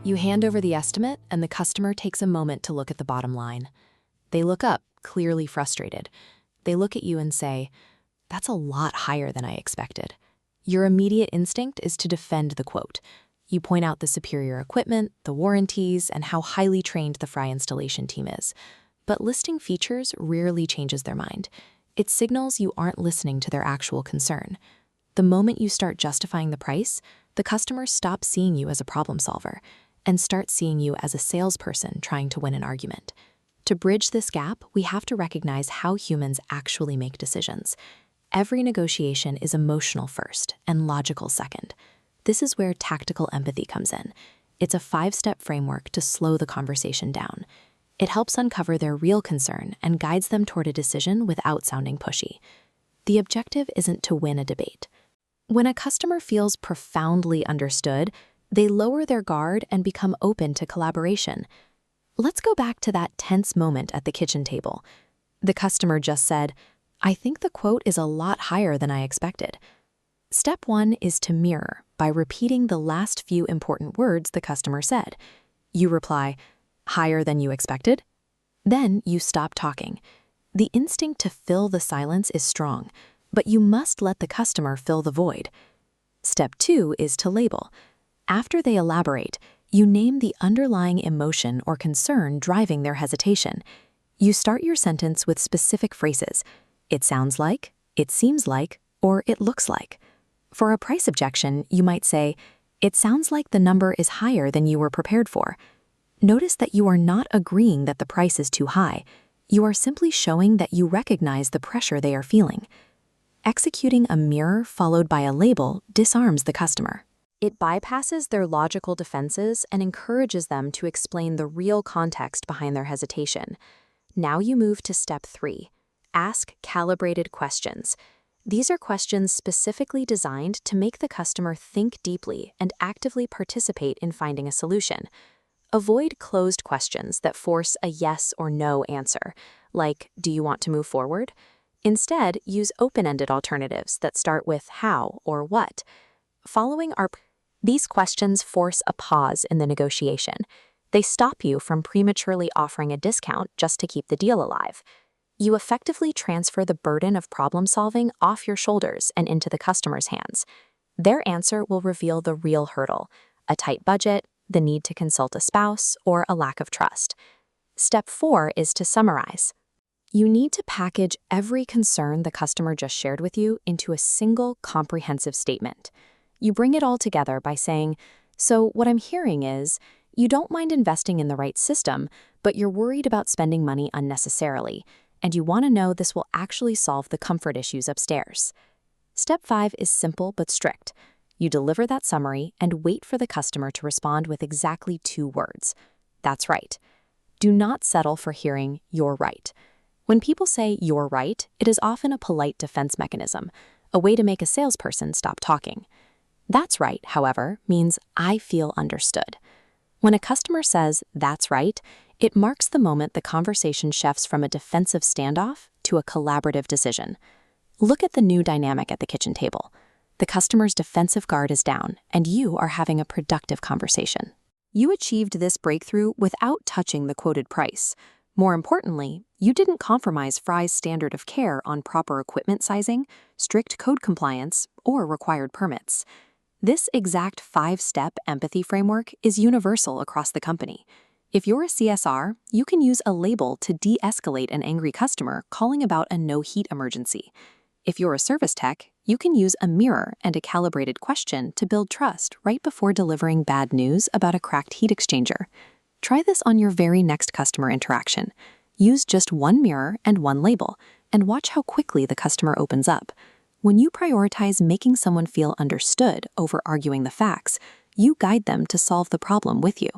You hand over the estimate, and the customer takes a moment to look at the bottom line. They look up, clearly frustrated. They look at you and say, "That's a lot higher than I expected." Your immediate instinct is to defend the quote. You point out the superior equipment, the warranties, and how highly trained the Fry installation team is. But listing features rarely changes their mind. It signals you aren't listening to their actual concern. The moment you start justifying the price, the customer stops seeing you as a problem solver and starts seeing you as a salesperson trying to win an argument. To bridge this gap, we have to recognize how humans actually make decisions. Every negotiation is emotional first and logical second. This is where tactical empathy comes in. It's a 5-step framework to slow the conversation down. It helps uncover their real concern and guides them toward a decision without sounding pushy. The objective isn't to win a debate. When a customer feels profoundly understood, they lower their guard and become open to collaboration. Let's go back to that tense moment at the kitchen table. The customer just said, "I think the quote is a lot higher than I expected." Step 1 is to mirror by repeating the last few important words the customer said. You reply, "Higher than you expected?" Then you stop talking. The instinct to fill the silence is strong, but you must let the customer fill the void. Step 2 is to label. After they elaborate, you name the underlying emotion or concern driving their hesitation. You start your sentence with specific phrases. It sounds like, it seems like, or it looks like. For a price objection, you might say, "It sounds like the number is higher than you were prepared for." Notice that you are not agreeing that the price is too high. You are simply showing that you recognize the pressure they are feeling. Executing a mirror followed by a label disarms the customer. It bypasses their logical defenses and encourages them to explain the real context behind their hesitation. Now you move to step 3. Ask calibrated questions. These are questions specifically designed to make the customer think deeply and actively participate in finding a solution. Avoid closed questions that force a yes or no answer, like, "Do you want to move forward?" Instead, use open-ended alternatives that start with how or what. These questions force a pause in the negotiation. They stop you from prematurely offering a discount just to keep the deal alive. You effectively transfer the burden of problem-solving off your shoulders and into the customer's hands. Their answer will reveal the real hurdle: a tight budget, the need to consult a spouse, or a lack of trust. Step 4 is to summarize. You need to package every concern the customer just shared with you into a single, comprehensive statement. You bring it all together by saying, "So what I'm hearing is, you don't mind investing in the right system, but you're worried about spending money unnecessarily, and you want to know this will actually solve the comfort issues upstairs." Step 5 is simple but strict. You deliver that summary and wait for the customer to respond with exactly 2 words. That's right. Do not settle for hearing "you're right." When people say "you're right," it is often a polite defense mechanism, a way to make a salesperson stop talking. "That's right," however, means "I feel understood." When a customer says "that's right," it marks the moment the conversation shifts from a defensive standoff to a collaborative decision. Look at the new dynamic at the kitchen table. The customer's defensive guard is down, and you are having a productive conversation. You achieved this breakthrough without touching the quoted price. More importantly, you didn't compromise Fry's standard of care on proper equipment sizing, strict code compliance, or required permits. This exact 5-step empathy framework is universal across the company. If you're a CSR, you can use a label to de-escalate an angry customer calling about a no-heat emergency. If you're a service tech, you can use a mirror and a calibrated question to build trust right before delivering bad news about a cracked heat exchanger. Try this on your very next customer interaction. Use just one mirror and one label, and watch how quickly the customer opens up. When you prioritize making someone feel understood over arguing the facts, you guide them to solve the problem with you.